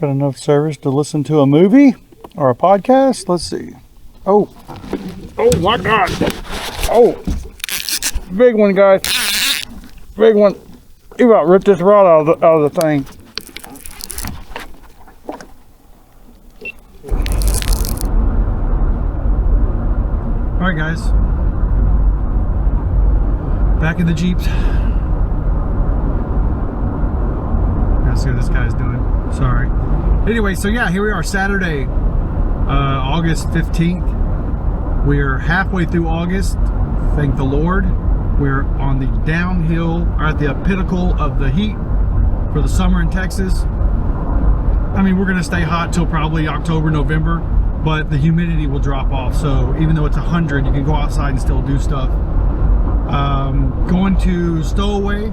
Got enough service to listen to a movie or a podcast. Let's see. Oh my God. Oh, big one, guys. Big one. You about ripped this rod out of the thing. All right, guys. Back in the Jeeps. Gotta see what this guy's doing. Sorry. Anyway, so yeah, here we are, Saturday, August 15th. We're halfway through August. Thank the Lord. We're on the downhill, or at the pinnacle of the heat for the summer in Texas. I mean, we're gonna stay hot till probably October, November, but the humidity will drop off. So even though it's 100, you can go outside and still do stuff. Going to Stowaway,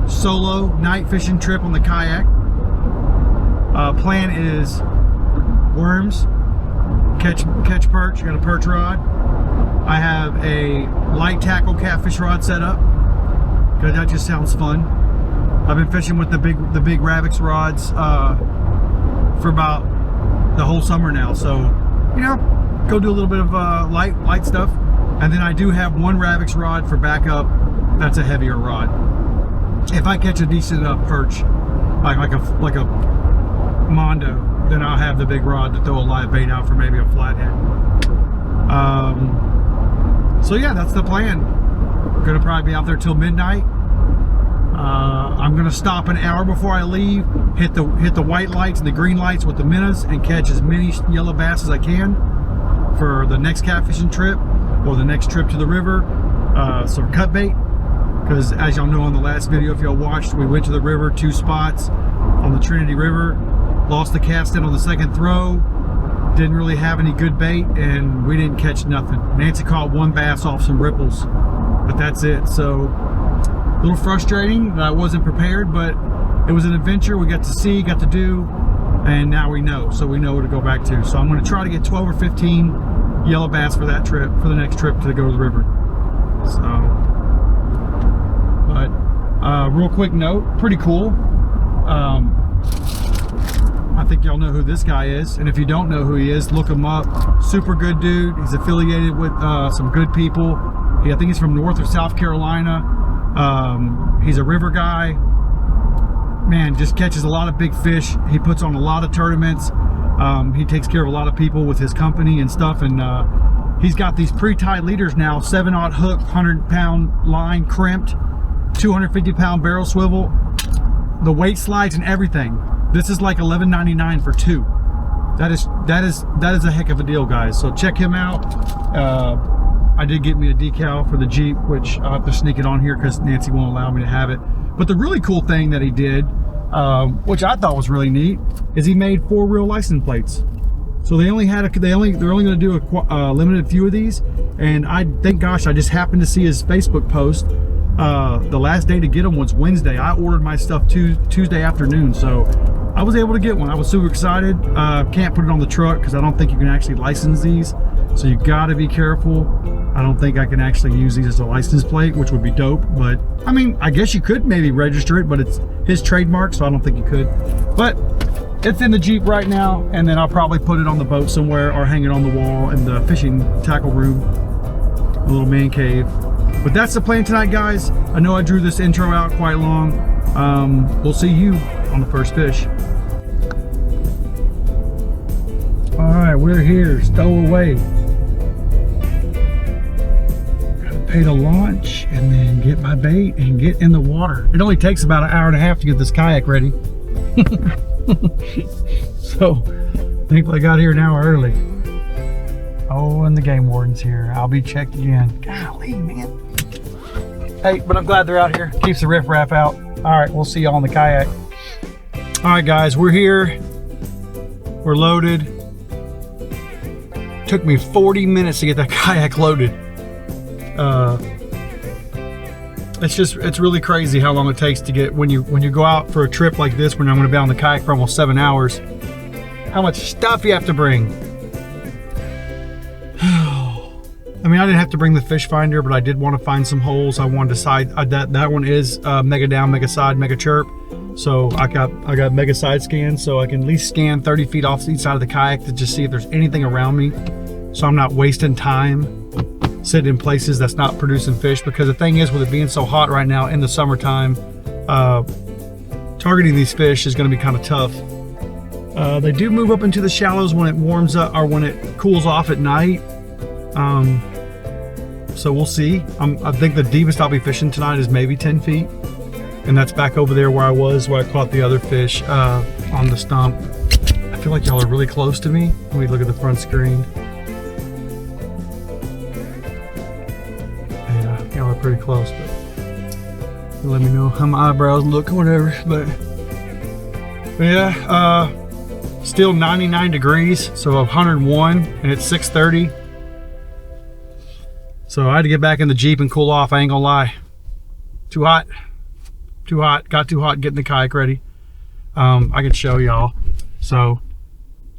solo night fishing trip on the kayak. Plan is worms, catch perch. Got a perch rod. I have a light tackle catfish rod set up because that just sounds fun. I've been fishing with the big Ravix rods for about the whole summer now, so you know, go do a little bit of light stuff. And then I do have one Ravix rod for backup. That's a heavier rod. If I catch a decent enough perch, like a Mondo, then I'll have the big rod to throw a live bait out for maybe a flathead. So yeah, that's the plan. Gonna probably be out there till midnight. I'm gonna stop an hour before I leave, hit the white lights and the green lights with the minnows, and catch as many yellow bass as I can for the next catfishing trip or the next trip to the river. Some cut bait, because as y'all know on the last video, if y'all watched, we went to the river 2 spots on the Trinity River, lost the cast in on the second throw, didn't really have any good bait, and we didn't catch nothing. Nancy caught 1 bass off some ripples, but that's it. So a little frustrating that I wasn't prepared, but it was an adventure. We got to see, got to do, and now we know, so we know where to go back to. So I'm going to try to get 12 or 15 yellow bass for that trip, for the next trip to go to the river. So, but real quick note, pretty cool. I think y'all know who this guy is, and if you don't know who he is, look him up. Super good dude. He's affiliated with some good people. I think he's from North or South Carolina. He's a river guy. Man, just catches a lot of big fish. He puts on a lot of tournaments. He takes care of a lot of people with his company and stuff, and he's got these pre-tied leaders now, 7/0 hook, 100-pound line crimped, 250-pound barrel swivel, the weight slides and everything. This is like $11.99 for 2. That is a heck of a deal, guys. So check him out. I did get me a decal for the Jeep, which I'll have to sneak it on here because Nancy won't allow me to have it. But the really cool thing that he did, which I thought was really neat, is he made 4-reel license plates. So they're only going to do a limited few of these, and thank gosh I just happened to see his Facebook post. The last day to get them was Wednesday. I ordered my stuff Tuesday afternoon, so I was able to get one. I was super excited. Can't put it on the truck because I don't think you can actually license these, so you got to be careful. I don't think I can actually use these as a license plate, which would be dope, but I mean, I guess you could maybe register it, but it's his trademark, so I don't think you could. But it's in the Jeep right now, and then I'll probably put it on the boat somewhere or hang it on the wall in the fishing tackle room, a little man cave. But that's the plan tonight, guys. I know I drew this intro out quite long. We'll see you on the first fish. All right, we're here, Stowaway. Gotta pay to launch and then get my bait and get in the water. It only takes about 1.5 hours to get this kayak ready. So, thankfully I got here an hour early. Oh, and the game warden's here. I'll be checked again. Golly, man. Hey, but I'm glad they're out here. Keeps the riffraff out. All right, we'll see y'all on the kayak. All right, guys, we're here. We're loaded. Took me 40 minutes to get that kayak loaded. It's really crazy how long it takes to get, when you go out for a trip like this, when I'm going to be on the kayak for almost 7 hours, how much stuff you have to bring. I mean, I didn't have to bring the fish finder, but I did want to find some holes. I wanted to decide that one is mega down, mega side, mega chirp. So I got mega side scan, so I can at least scan 30 feet off each side of the kayak to just see if there's anything around me, so I'm not wasting time sitting in places that's not producing fish. Because the thing is, with it being so hot right now in the summertime, targeting these fish is going to be kind of tough. They do move up into the shallows when it warms up, or when it cools off at night. So we'll see. I think the deepest I'll be fishing tonight is maybe 10 feet. And that's back over there where I was, where I caught the other fish on the stump. I feel like y'all are really close to me. Let me look at the front screen. Yeah, y'all are pretty close, but let me know how my eyebrows look or whatever. But yeah, still 99 degrees, so 101, and it's 6:30. So I had to get back in the Jeep and cool off. I ain't gonna lie. Too hot. Too hot. Got too hot getting the kayak ready. I can show y'all. So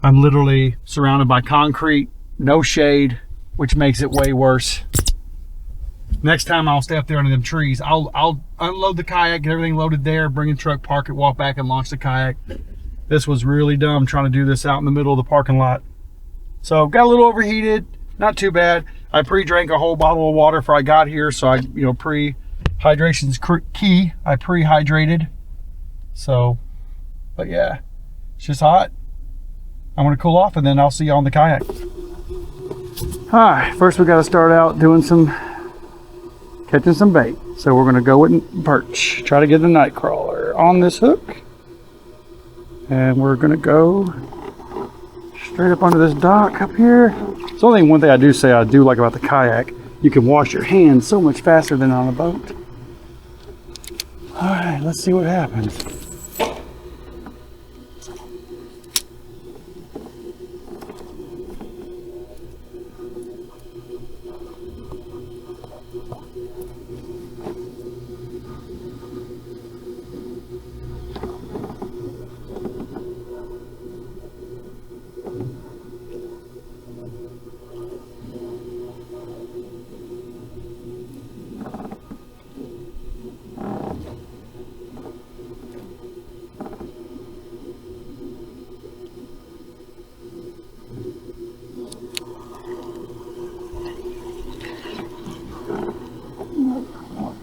I'm literally surrounded by concrete, no shade, which makes it way worse. Next time I'll stay up there under them trees. I'll unload the kayak, get everything loaded there, bring in truck, park it, walk back and launch the kayak. This was really dumb trying to do this out in the middle of the parking lot. So got a little overheated, not too bad. I pre-drank a whole bottle of water before I got here, so I, hydration's key. I pre-hydrated. So, but yeah, it's just hot. I'm gonna cool off and then I'll see you on the kayak. All right, first we gotta start out doing catching some bait. So we're gonna go with perch. Try to get the night crawler on this hook. And we're gonna go straight up under this dock up here. It's only one thing I do like about the kayak. You can wash your hands so much faster than on a boat. All right, let's see what happens.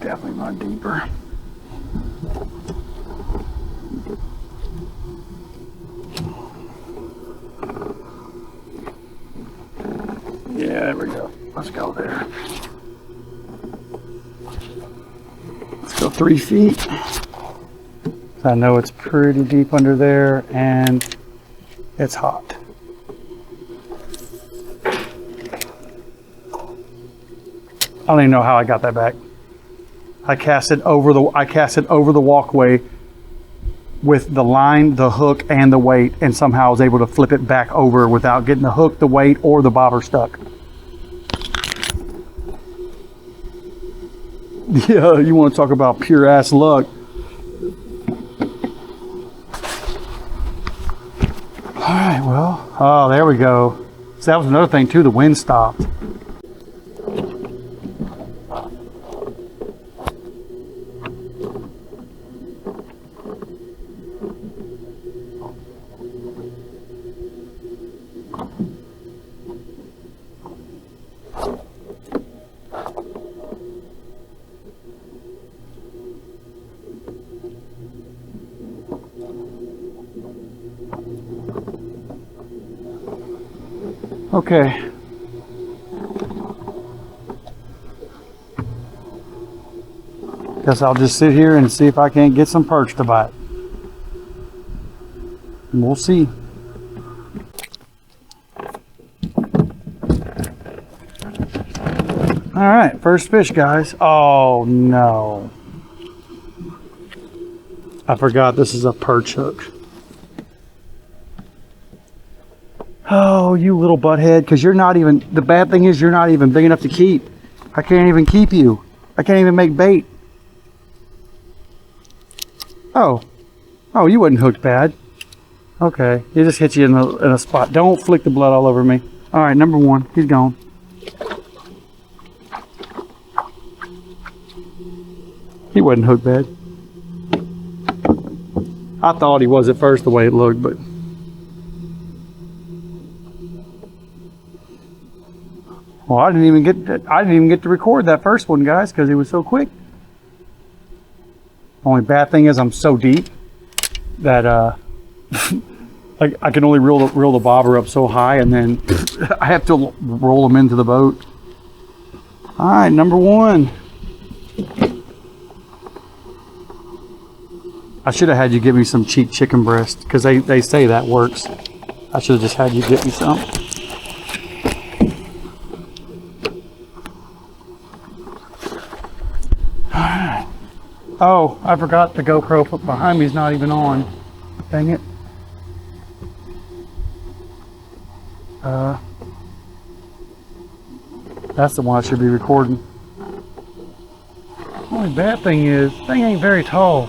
Definitely not deeper. Yeah, there we go. Let's go there. Let's go 3 feet. I know it's pretty deep under there and it's hot. I don't even know how I got that back. I cast it over the walkway with the line, the hook, and the weight, and somehow I was able to flip it back over without getting the hook, the weight, or the bobber stuck. Yeah, you want to talk about pure ass luck. All right, well, oh, there we go. So that was another thing too, the wind stopped. Okay. Guess I'll just sit here and see if I can't get some perch to bite. And we'll see. All right, first fish, guys. Oh no. I forgot this is a perch hook. Oh, you little butthead, because you're not even, the bad thing is you're not even big enough to keep. I can't even keep you. I can't even make bait. Oh, you wasn't hooked bad. Okay, he just hit you in a spot. Don't flick the blood all over me. All right, number one, he's gone. He wasn't hooked bad. I thought he was at first the way it looked, but well, I didn't even get to record that first one, guys, because it was so quick. Only bad thing is I'm so deep that I can only reel the bobber up so high, and then I have to roll them into the boat. All right, number one. I should have had you give me some cheap chicken breast, because they say that works. I should have just had you get me some. Alright. Oh, I forgot the GoPro behind me is not even on. Dang it. That's the one I should be recording. Only bad thing is, this thing ain't very tall.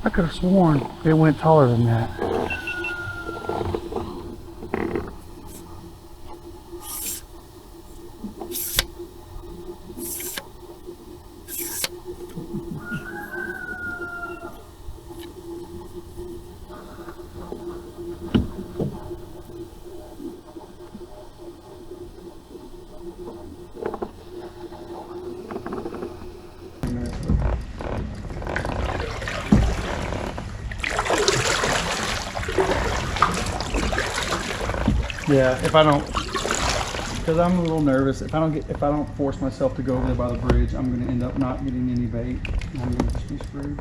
I could have sworn it went taller than that. Yeah, if I don't, because I'm a little nervous. If I don't force myself to go over there by the bridge, I'm going to end up not getting any bait. I'm going to just be screwed.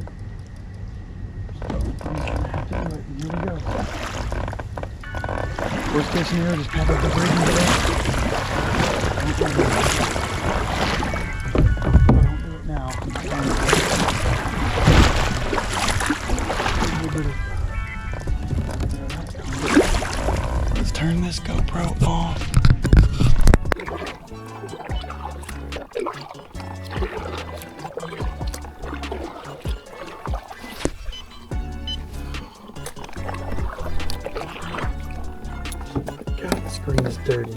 So I'm going to have to do it. Here we go. Worst case scenario, just pop up the bridge and get out. Don't do it now. Let's turn this GoPro off. God, the screen is dirty.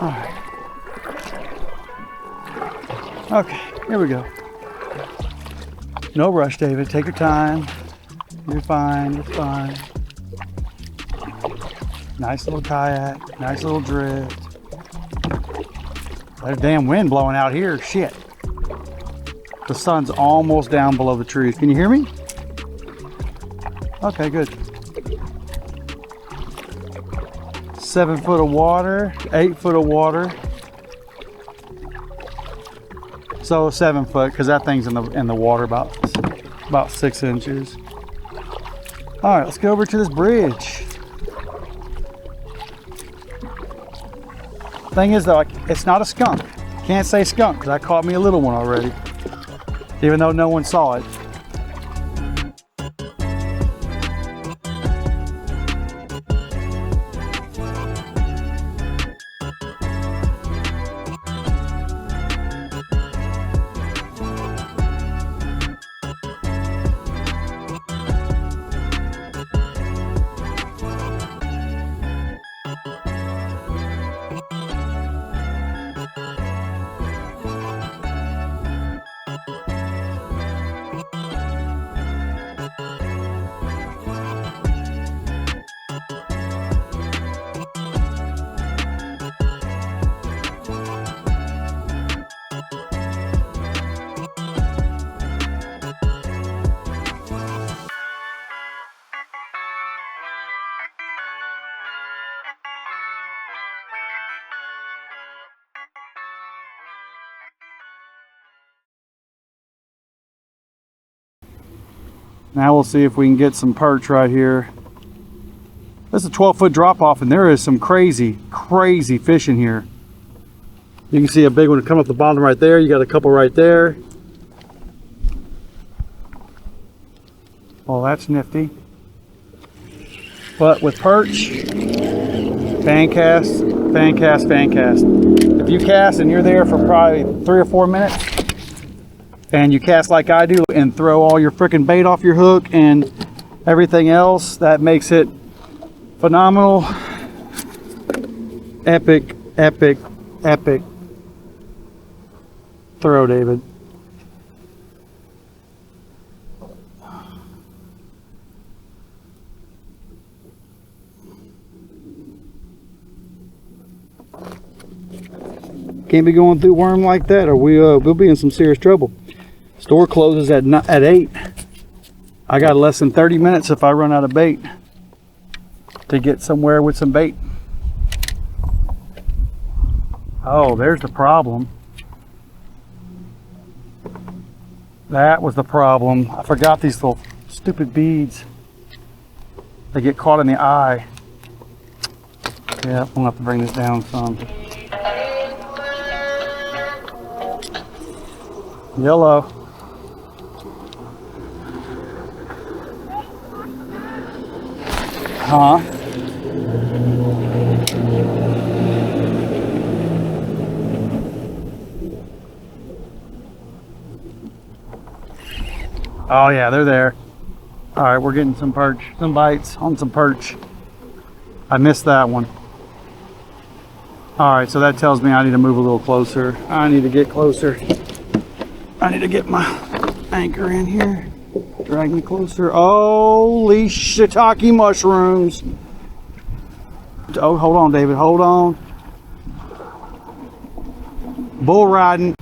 Alright. Okay, here we go. No rush, David. Take your time. You're fine. You're fine. Nice little kayak. Nice little drift. There's a damn wind blowing out here. Shit. The sun's almost down below the trees. Can you hear me? Okay, good. 7 foot of water, 8 foot of water. So 7 foot, because that thing's in the water about 6 inches. All right, let's go over to this bridge. Thing is though, it's not a skunk. Can't say skunk because I caught me a little one already, even though no one saw it. Now we'll see if we can get some perch right here. This is a 12-foot drop off, and there is some crazy fish in here. You can see a big one come up the bottom right there. You got a couple right there. Well, that's nifty. But with perch, fan cast, fan cast, fan cast. If you cast and you're there for probably 3 or 4 minutes, and you cast like I do and throw all your freaking bait off your hook and everything else that makes it phenomenal. Epic, epic, epic throw, David. Can't be going through worm like that, or we'll be in some serious trouble. Store closes at 8. I got less than 30 minutes if I run out of bait to get somewhere with some bait. Oh, there's the problem. That was the problem. I forgot these little stupid beads. They get caught in the eye. Yeah, I'm gonna have to bring this down some. Yellow. Huh? Oh yeah, they're there. All right, we're getting some perch, some bites on some perch. I missed that one. All right, so that tells me I need to move a little closer. I need to get closer. I need to get my anchor in here. Drag me closer. Holy shiitake mushrooms. Oh, hold on, David, hold on. Bull riding.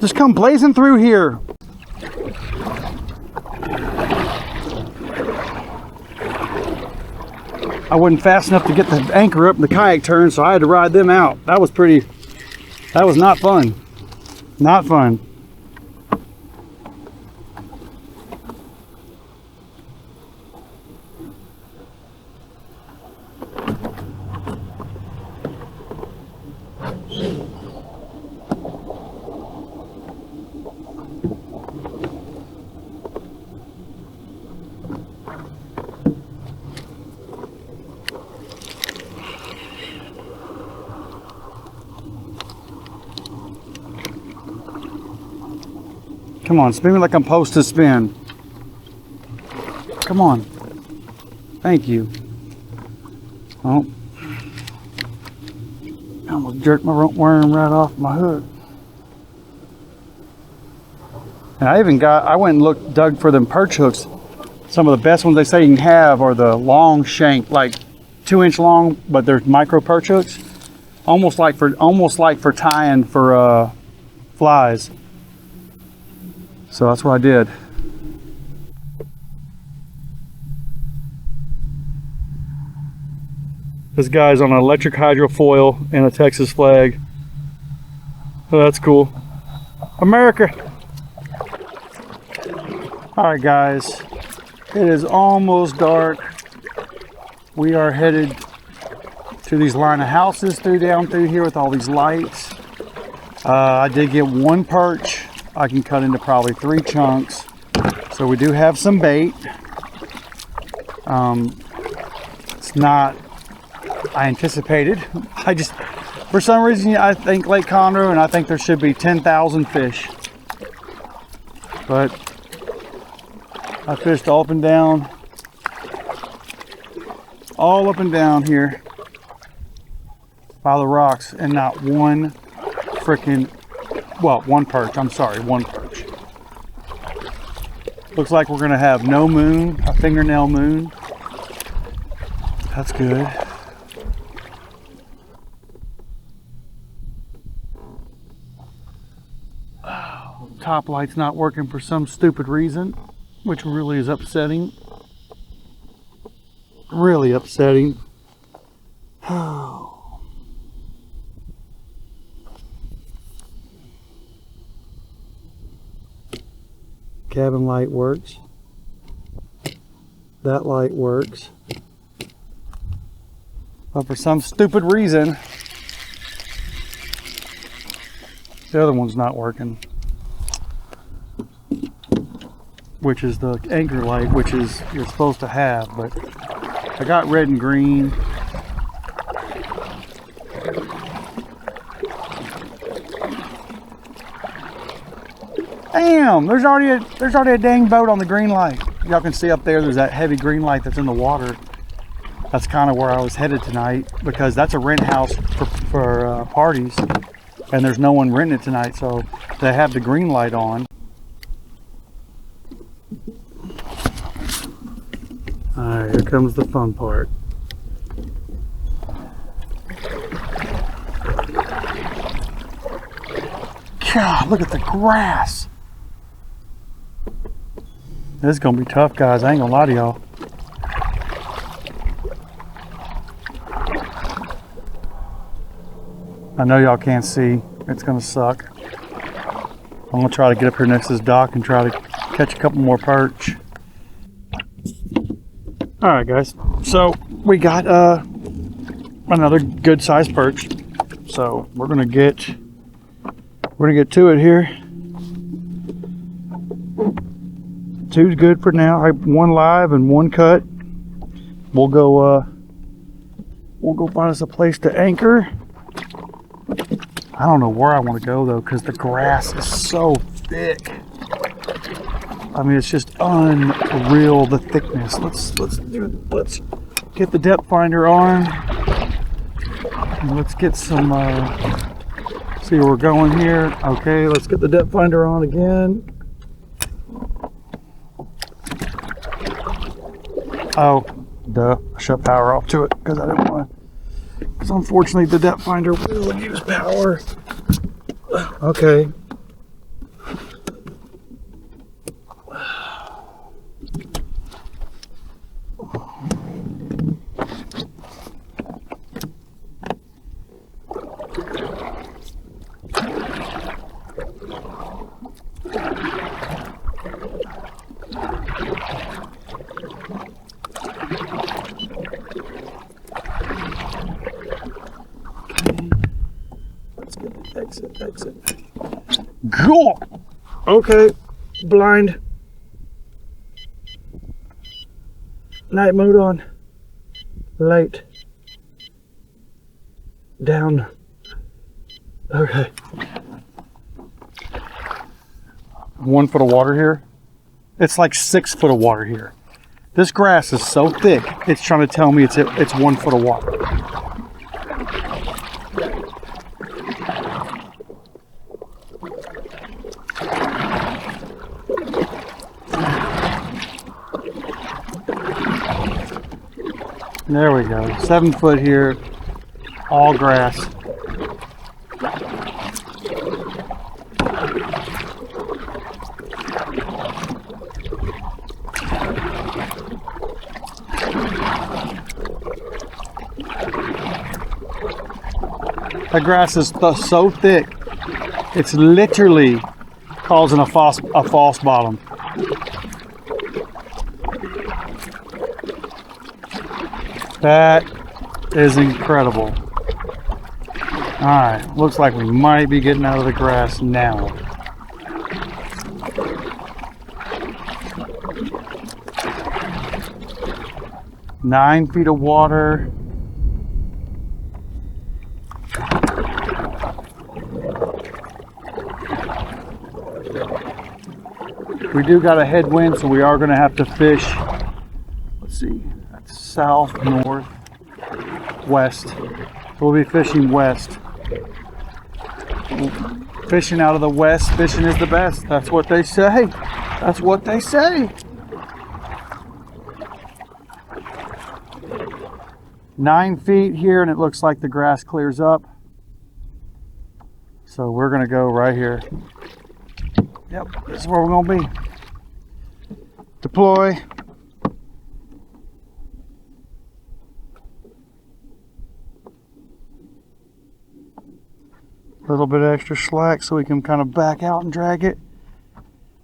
Just come blazing through here. I wasn't fast enough to get the anchor up and the kayak turned, so I had to ride them out. That was not fun. Not fun. Come on, spin me like I'm supposed to spin. Come on. Thank you. Oh. I almost jerked my worm right off my hook. And I went and dug for them perch hooks. Some of the best ones they say you can have are the long shank, like 2-inch long, but they're micro perch hooks. Almost like for tying for flies. So that's what I did. This guy's on an electric hydrofoil and a Texas flag. Oh, that's cool. America. All right, guys. It is almost dark. We are headed to these line of houses down through here with all these lights. I did get one perch. I can cut into probably 3 chunks. So we do have some bait. It's not I anticipated. For some reason, I think Lake Conroe, and I think there should be 10,000 fish. But I fished all up and down here by the rocks, and not one freaking, well, one perch. I'm sorry, one perch. Looks like we're gonna have no moon, a fingernail moon. That's good. Oh, top light's not working for some stupid reason, which really is upsetting. Really upsetting. Oh. Cabin light works. That light works. But for some stupid reason, the other one's not working. Which is the anchor light, which is you're supposed to have, but I got red and green. Bam! There's already a dang boat on the green light. Y'all can see up there, there's that heavy green light that's in the water. That's kind of where I was headed tonight, because that's a rent house for parties, and there's no one renting it tonight, so they have the green light on. All right, here comes the fun part. God, look at the grass. This is gonna be tough, guys. I ain't gonna lie to y'all. I know y'all can't see. It's gonna suck. I'm gonna try to get up here next to this dock and try to catch a couple more perch. All right, guys. So we got another good sized perch. So we're gonna get to it here. Two's good for now. I have one live and one cut. We'll go find us a place to anchor. I don't know where I want to go though, because the grass is so thick. I mean, it's just unreal, the thickness. Let's get the depth finder on. And let's get some see where we're going here. Okay, let's get the depth finder on again. Oh, duh, I shut power off to it because I didn't want to. Because unfortunately the depth finder will use power. Okay. Exit. Go! Okay, blind. Night mode on. Light. Down. Okay. 1 foot of water here. It's like 6 foot of water here. This grass is so thick, it's trying to tell me it's 1 foot of water. There we go. 7 foot here, all grass. That grass is so thick, it's literally causing a false bottom. That is incredible. All right, looks like we might be getting out of the grass now. Nine feet of water. We do got a headwind, so we are going to have to fish. Let's see. South, north, west. So we'll be fishing west. Fishing out of the west, fishing is the best. That's what they say. That's what they say. 9 feet here, and it looks like the grass clears up. So we're gonna go right here. Yep, this is where we're gonna be. Deploy. A little bit extra slack so we can kind of back out and drag it.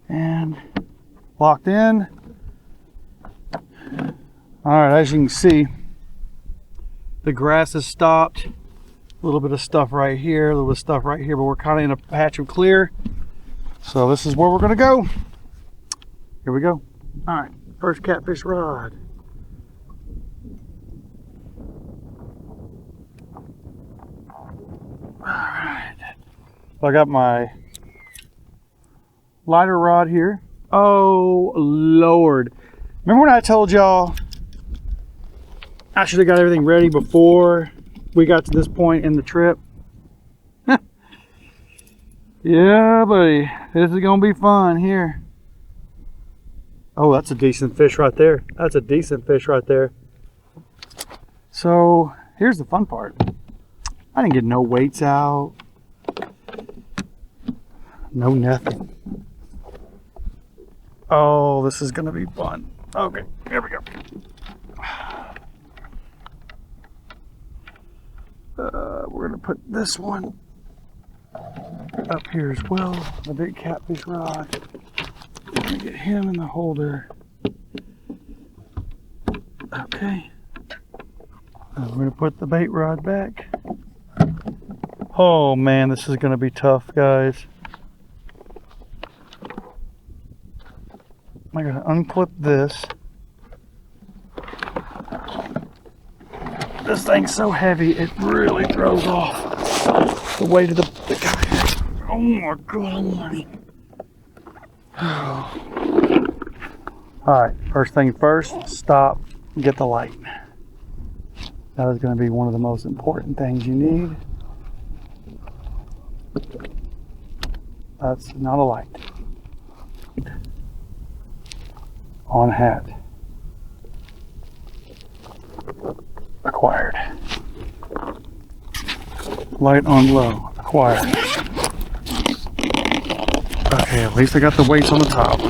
And locked in. All right, as you can see, the grass has stopped. A little bit of stuff right here, a little bit of stuff right here, but we're kind of in a patch of clear. So this is where we're gonna go. Here we go. All right, first catfish rod. All right. So I got my lighter rod here. Oh, Lord. Remember when I told y'all I should have got everything ready before we got to this point in the trip? Yeah, buddy. This is going to be fun here. Oh, that's a decent fish right there. That's a decent fish right there. So, here's the fun part. I didn't get no weights out. No nothing. Oh, this is gonna be fun. Okay, here we go. We're gonna put this one up here as well. The big catfish rod. We're gonna get him in the holder. Okay. And we're gonna put the bait rod back. Oh man, this is gonna be tough, guys. I gotta unclip this. This thing's so heavy, it really throws off the weight of the kayak. Oh my God almighty. Alright, first thing first, stop and get the light. That is going to be one of the most important things you need. That's not a light. On hat. Acquired. Light on low. Acquired. Okay, at least I got the weights on the top.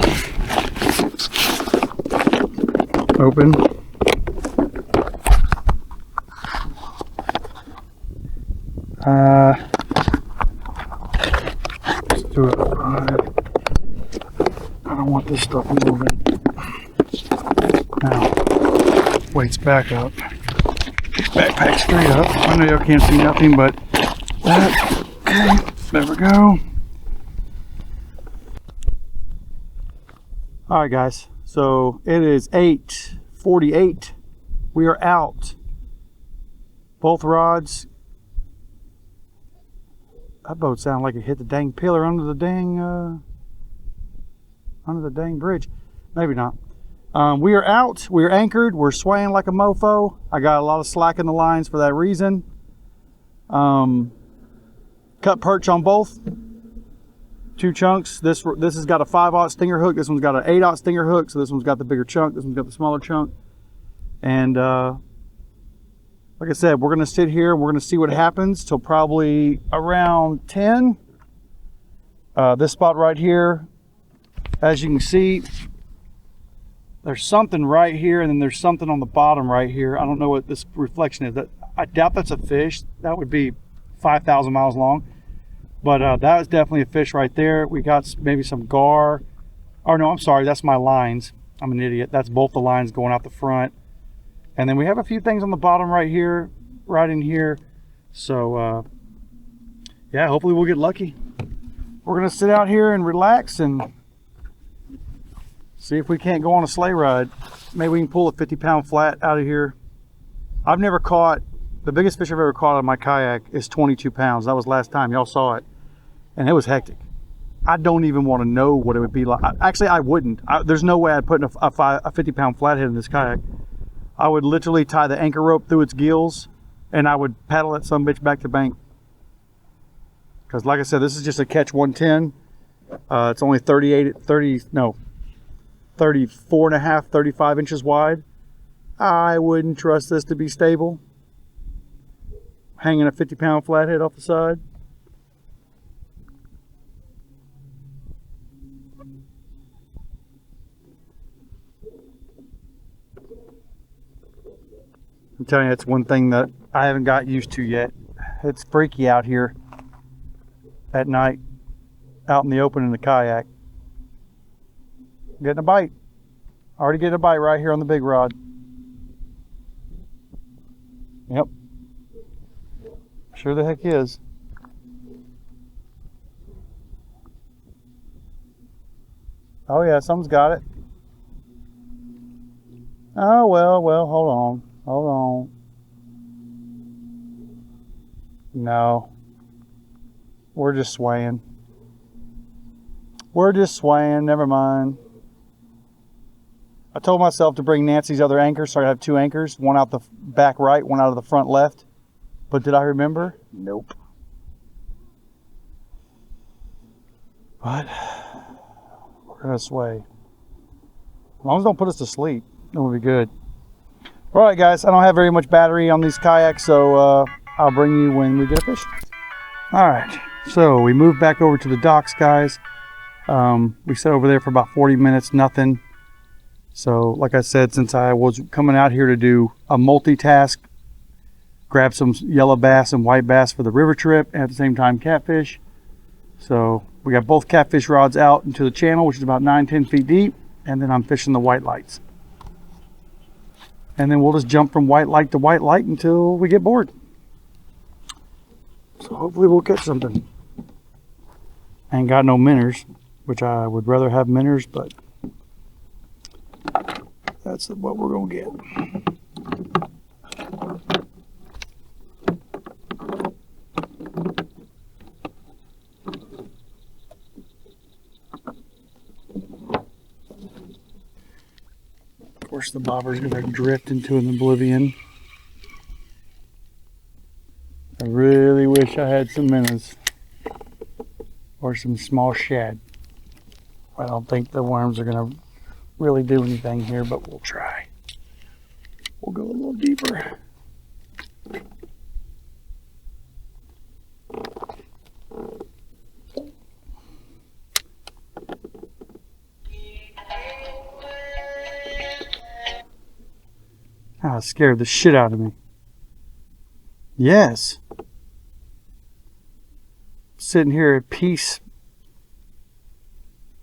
Open. Let's do it. I don't want this stuff moving. Now, weights back up. Backpack straight up. I know y'all can't see nothing but that. Okay, there we go. Alright guys, so it is 8:48. We are out. Both rods. That boat sounded like it hit the dang pillar under the dang bridge. Maybe not. We are out. We are anchored. We're swaying like a mofo. I got a lot of slack in the lines for that reason. Cut perch on both. 2 chunks. This has got a 5/0 stinger hook. This one's got an 8/0 stinger hook. So this one's got the bigger chunk. This one's got the smaller chunk. And like I said, we're going to sit here. We're going to see what happens till probably around 10. This spot right here, as you can see, there's something right here, and then there's something on the bottom right here. I don't know what this reflection is. I doubt that's a fish. That would be 5,000 miles long. But that is definitely a fish right there. We got maybe some gar. Oh no, I'm sorry, that's my lines. I'm an idiot. That's both the lines going out the front. And then we have a few things on the bottom right here, right in here. So yeah, hopefully we'll get lucky. We're gonna sit out here and relax and see if we can't go on a sleigh ride. Maybe we can pull a 50-pound flat out of here. I've never caught, the biggest fish I've ever caught on my kayak is 22 pounds. That was last time, y'all saw it. And it was hectic. I don't even want to know what it would be like. Actually, I wouldn't. There's no way I'd put a 50-pound flathead in this kayak. I would literally tie the anchor rope through its gills and I would paddle that son of a bitch back to bank. Because like I said, this is just a catch 110. It's only 34 and a half, 35 inches wide. I wouldn't trust this to be stable. Hanging a 50-pound flathead off the side. I'm telling you, it's one thing that I haven't got used to yet. It's freaky out here at night, out in the open in the kayak. Getting a bite. Already getting a bite right here on the big rod. Yep. Sure the heck is. Oh yeah, someone's got it. Oh well, hold on. Hold on. No. We're just swaying. We're just swaying, never mind. I told myself to bring Nancy's other anchor, so I have 2 anchors, one out the back right, one out of the front left. But did I remember? Nope. But we're gonna sway. As long as it don't put us to sleep, then we'll be good. All right, guys, I don't have very much battery on these kayaks, so I'll bring you when we get a fish. All right, so we moved back over to the docks, guys. We sat over there for about 40 minutes, nothing. So like I said, since I was coming out here to do a multitask, grab some yellow bass and white bass for the river trip, and at the same time catfish. So we got both catfish rods out into the channel, which is about 9-10 feet deep, and then I'm fishing the white lights. And then we'll just jump from white light to white light until we get bored. So hopefully we'll catch something. I ain't got no minnows, which I would rather have minnows, but that's what we're gonna get. Of course, the bobber's gonna drift into an oblivion. I really wish I had some minnows or some small shad. I don't think the worms are gonna really do anything here, but we'll try. We'll go a little deeper. Ah, it scared the shit out of me. Yes. Sitting here at peace.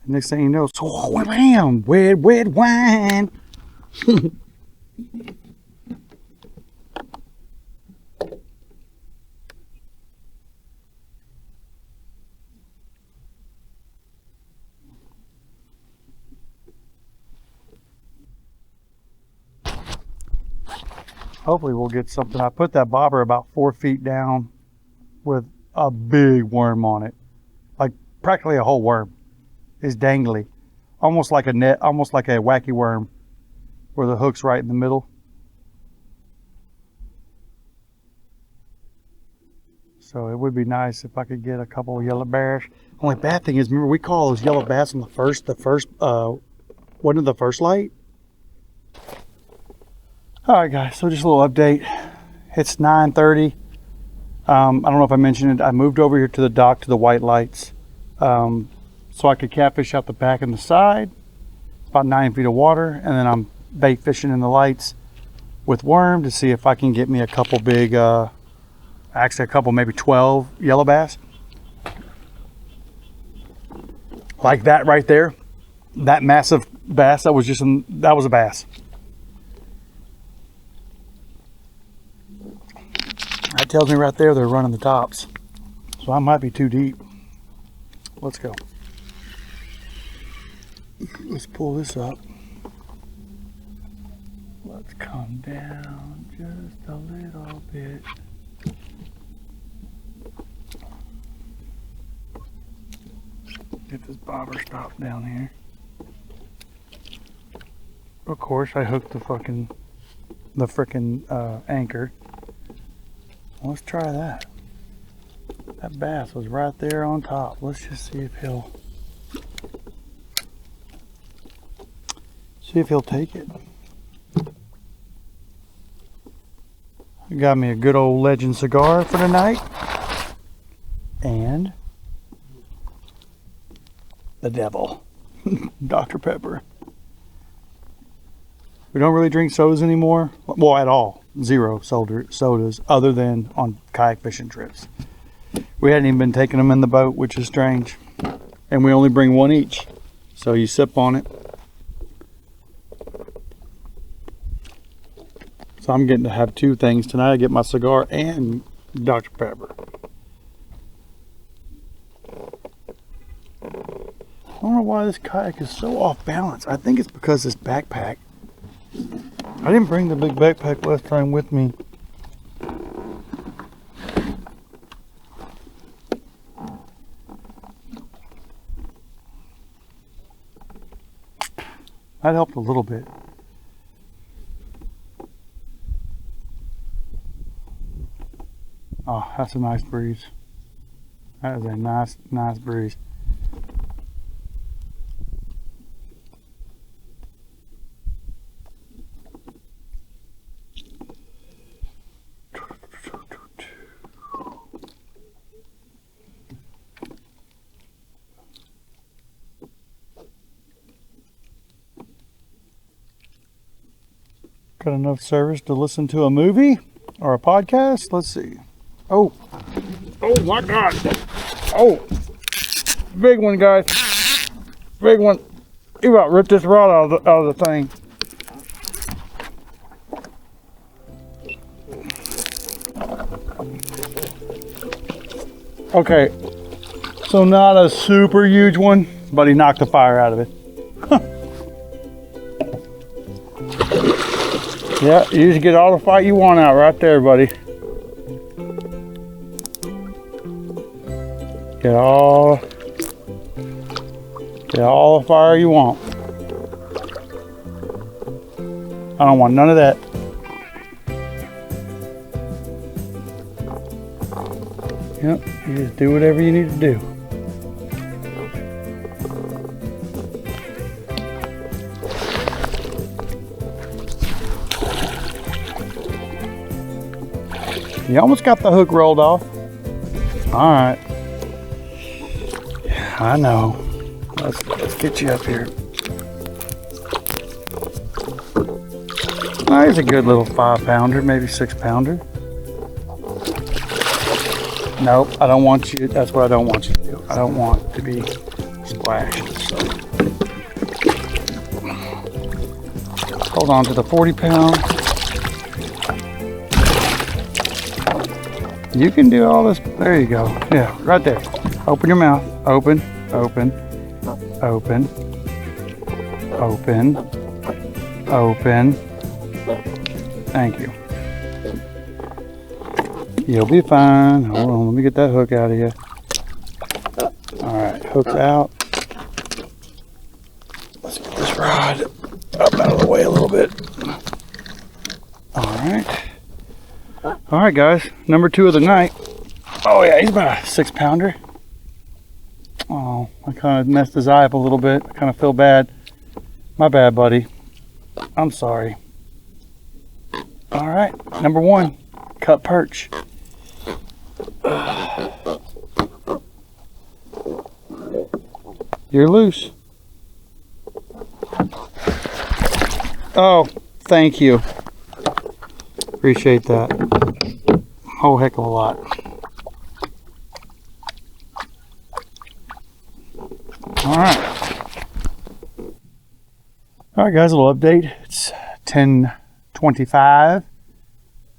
Next thing you know, it's wham, red wine. Hopefully we'll get something. I put that bobber about 4 feet down with a big worm on it. Like practically a whole worm. Is dangly. Almost like a net, almost like a wacky worm where the hook's right in the middle. So it would be nice if I could get a couple of yellow bass. Only bad thing is, remember we call those yellow bass on the first wasn't it the first light? All right, guys, so just a little update. It's 9:30. I don't know if I mentioned it. I moved over here to the dock to the white lights so I could catfish out the back and the side. About 9 feet of water, and then I'm bait fishing in the lights with worm to see if I can get me a couple big, actually a couple, maybe 12 yellow bass. Like that right there. That massive bass that was that was a bass. That tells me right there they're running the tops. So I might be too deep. Let's go. Let's pull this up. Let's come down just a little bit. Get this bobber stop down here. Of course, I hooked the frickin' anchor. Let's try that. That bass was right there on top. Let's just see if he'll take it. I got me a good old Legend cigar for tonight, and the devil, Dr. Pepper. We don't really drink sodas anymore. Well, at all. Zero sodas other than on kayak fishing trips. We hadn't even been taking them in the boat, which is strange. And we only bring one each. So you sip on it. So I'm getting to have two things tonight. I get my cigar and Dr. Pepper. I don't know why this kayak is so off balance. I think it's because this backpack. I didn't bring the big backpack last time with me. That helped a little bit. Oh, that's a nice breeze. That is a nice breeze. Got enough service to listen to a movie or a podcast? Let's see. Oh my God. Oh, big one, guys. Big one. You about ripped this rod out of the thing. Okay, so not a super huge one, but he knocked the fire out of it. Yeah, you just get all the fight you want out right there, buddy. Get all the fire you want. I don't want none of that. Yep, you just do whatever you need to do. You almost got the hook rolled off. All right. Yeah, I know. Let's get you up here. Oh, here's a good little 5-pounder, maybe 6-pounder. Nope, I don't want you. That's what I don't want you to do. I don't want to be splashed. So hold on to the 40-pound. You can do all this. There you go. Yeah, right there. Open your mouth. Open, open, open, open, open. Thank you. You'll be fine. Hold on, let me get that hook out of you. All right, hook's out. Let's get this rod up out of the way a little bit. All right. All right, guys, number 2 of the night. Oh yeah, he's about a 6-pounder. Oh, I kind of messed his eye up a little bit. I kind of feel bad. My bad, buddy. I'm sorry. All right, number 1, cut perch. You're loose. Oh, thank you. Appreciate that. Whole heck of a lot. All right, guys, a little update. It's 10:25.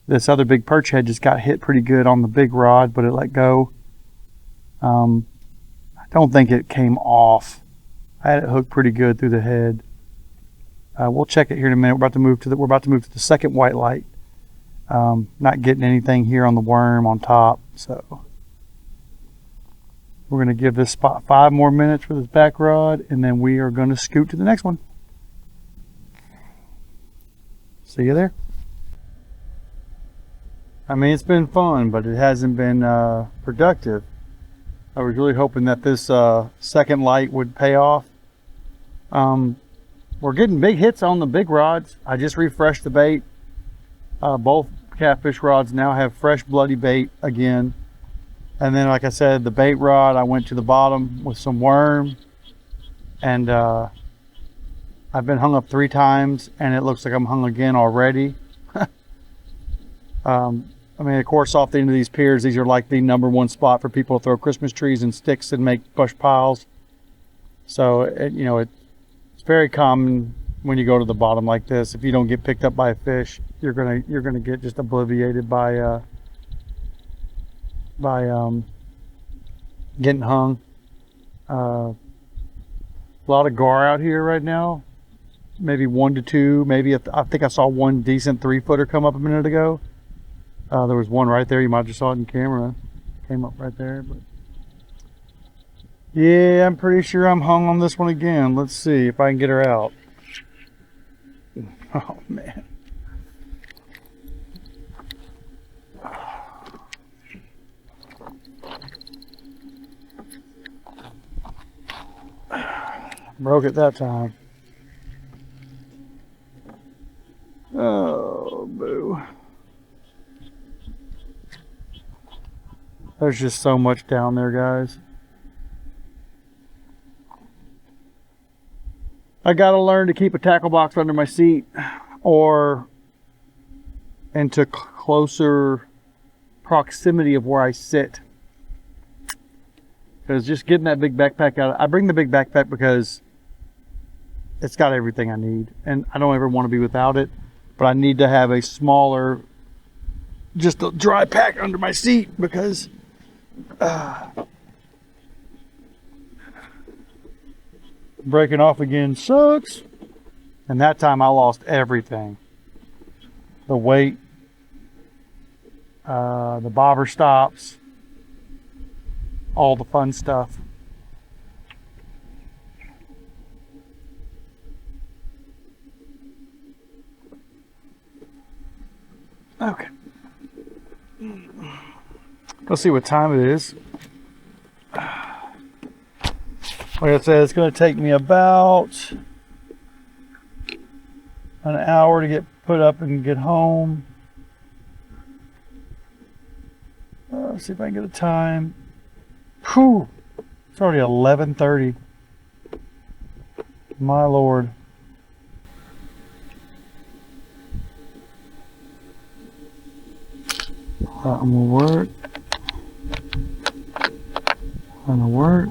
This other big perch head just got hit pretty good on the big rod, but it let go. I don't think it came off. I had it hooked pretty good through the head. We'll check it here in a minute. We're about to move to the second white light. Not getting anything here on the worm on top, so we're going to give this spot 5 more minutes with this back rod, and then we are going to scoot to the next one. See you there. I mean, it's been fun, but it hasn't been productive. I was really hoping that this second light would pay off. We're getting big hits on the big rods. I just refreshed the bait. Both catfish rods now have fresh bloody bait again. And then, like I said, the bait rod, I went to the bottom with some worm, and I've been hung up 3 times, and it looks like I'm hung again already. I mean, of course, off the end of these piers, these are like the #1 spot for people to throw Christmas trees and sticks and make bush piles. So, it's very common when you go to the bottom like this. If you don't get picked up by a fish, you're gonna get just obliterated by getting hung. A lot of gar out here right now. Maybe 1 to 2. Maybe I think I saw one decent 3-footer come up a minute ago. There was one right there. You might have just saw it in camera. Came up right there. But yeah, I'm pretty sure I'm hung on this one again. Let's see if I can get her out. Oh man. Broke it that time. Oh, boo. There's just so much down there, guys. I gotta learn to keep a tackle box under my seat or into closer proximity of where I sit. Because just getting that big backpack out, I bring the big backpack because it's got everything I need. And I don't ever want to be without it. But I need to have a smaller, just a dry pack under my seat because breaking off again sucks. And that time I lost everything. The weight, the bobber stops, all the fun stuff. Okay. Let's see what time it is. Like I said, it's going to take me about an hour to get put up and get home. Let's see if I can get a time. Whew. It's already 11:30. My Lord. That one will work. That'll work.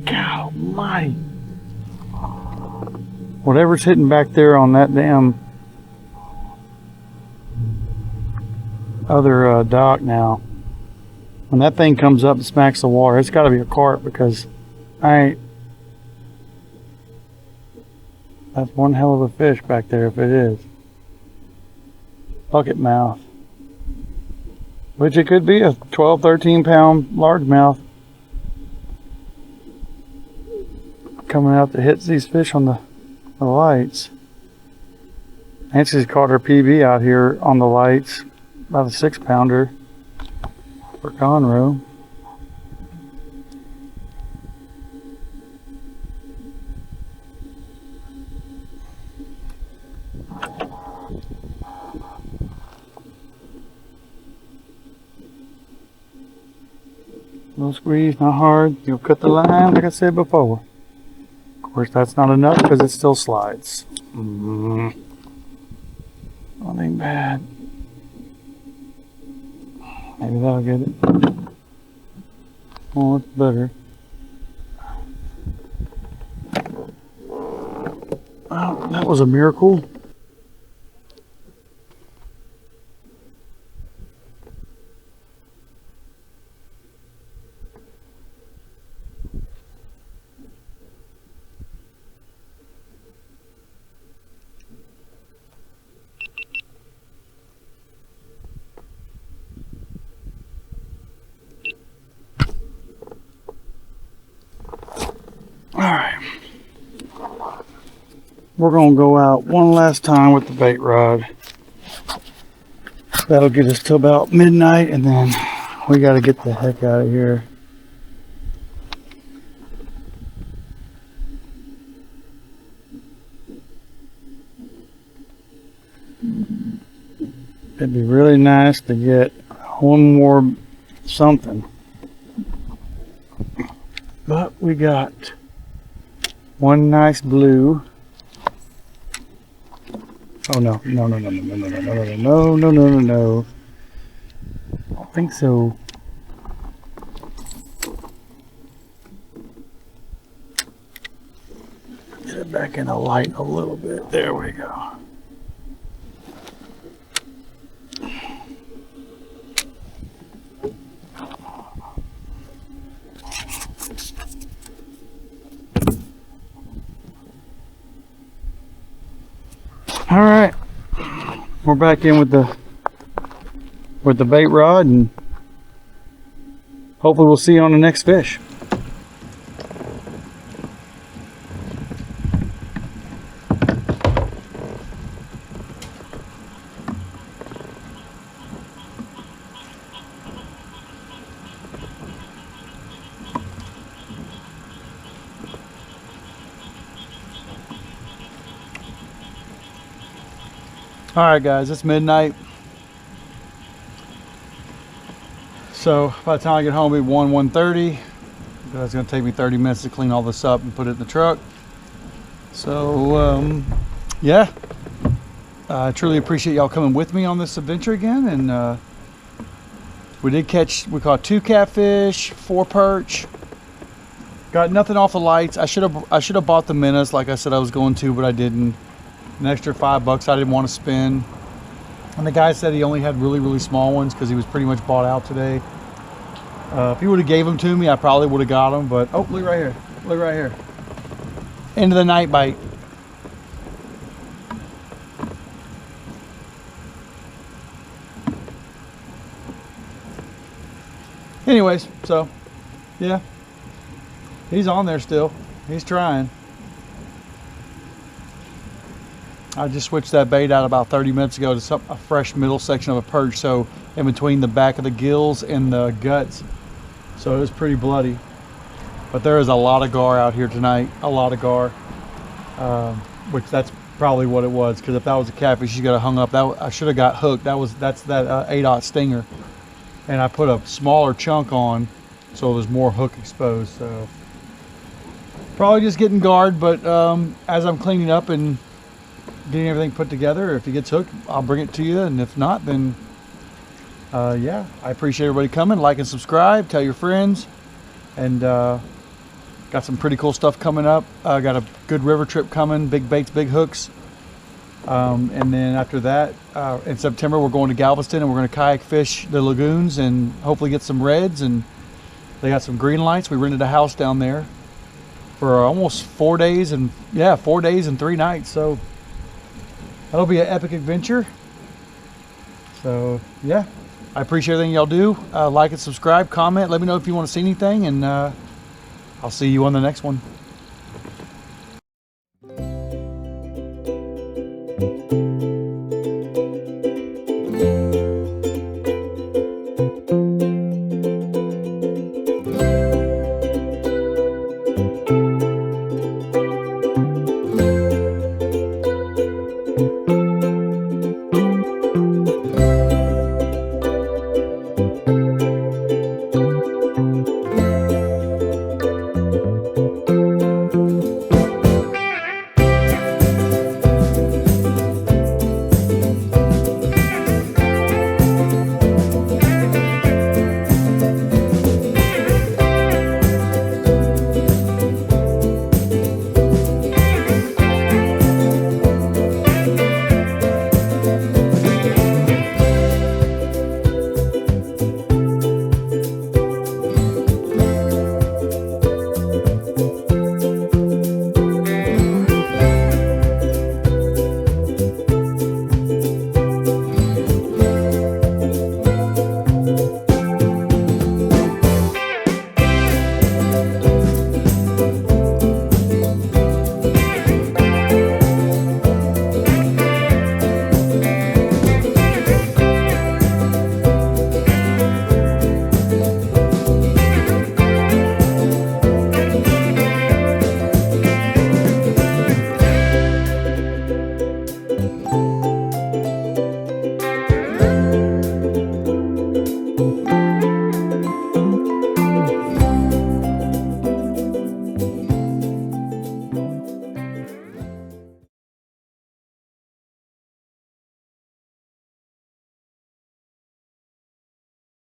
God almighty. Whatever's hitting back there on that damn other dock now. When that thing comes up and smacks the water, it's got to be a carp because I ain't. That's one hell of a fish back there if it is. Bucket mouth. Which it could be a 12, 13 pound largemouth. Coming out that hits these fish on the lights. Nancy's caught her PB out here on the lights. About a 6 pounder for Conroe. No squeeze, not hard. You'll cut the line like I said before. Of course, that's not enough because it still slides. Nothing bad. Maybe that'll get it. Oh, it's better. Oh, that was a miracle. We're going to go out one last time with the bait rod. That'll get us to about midnight, and then we got to get the heck out of here. It'd be really nice to get one more something. But we got one nice blue. Oh no, no, no, no, no, no, no, no, no, no, no, no, no. I don't think so. Get it back in the light a little bit. There we go. All right, we're back in with the bait rod, and hopefully we'll see you on the next fish. All right, guys, it's midnight. So by the time I get home, it'll be 1:30. It's gonna take me 30 minutes to clean all this up and put it in the truck. So yeah, I truly appreciate y'all coming with me on this adventure again. And we caught 2 catfish, 4 perch. Got nothing off the lights. I should have bought the minnows like I said I was going to, but I didn't. An extra $5 I didn't want to spend. And the guy said he only had really small ones because he was pretty much bought out today. If he would have gave them to me, I probably would have got them. But oh, look right here, look right here. End of the night bite. Anyways, so yeah, he's on there still. He's trying. I just switched that bait out about 30 minutes ago to a fresh middle section of a perch, so in between the back of the gills and the guts. So it was pretty bloody. But there is a lot of gar out here tonight, a lot of gar, which that's probably what it was. Because if that was a catfish, you got to hung up. That I should have got hooked. That's that 8/0 stinger, and I put a smaller chunk on, so there's more hook exposed. So probably just getting guard. But as I'm cleaning up and getting everything put together, if he gets hooked, I'll bring it to you, and if not, then yeah, I appreciate everybody coming. Like and subscribe, tell your friends, and got some pretty cool stuff coming up. Got a good river trip coming, big baits, big hooks, and then after that in September we're going to Galveston, and we're going to kayak fish the lagoons and hopefully get some reds. And they got some green lights. We rented a house down there for almost 4 days, and yeah, 4 days and 3 nights. So that'll be an epic adventure. So yeah, I appreciate everything y'all do. Like and subscribe, comment, let me know if you want to see anything, and I'll see you on the next one.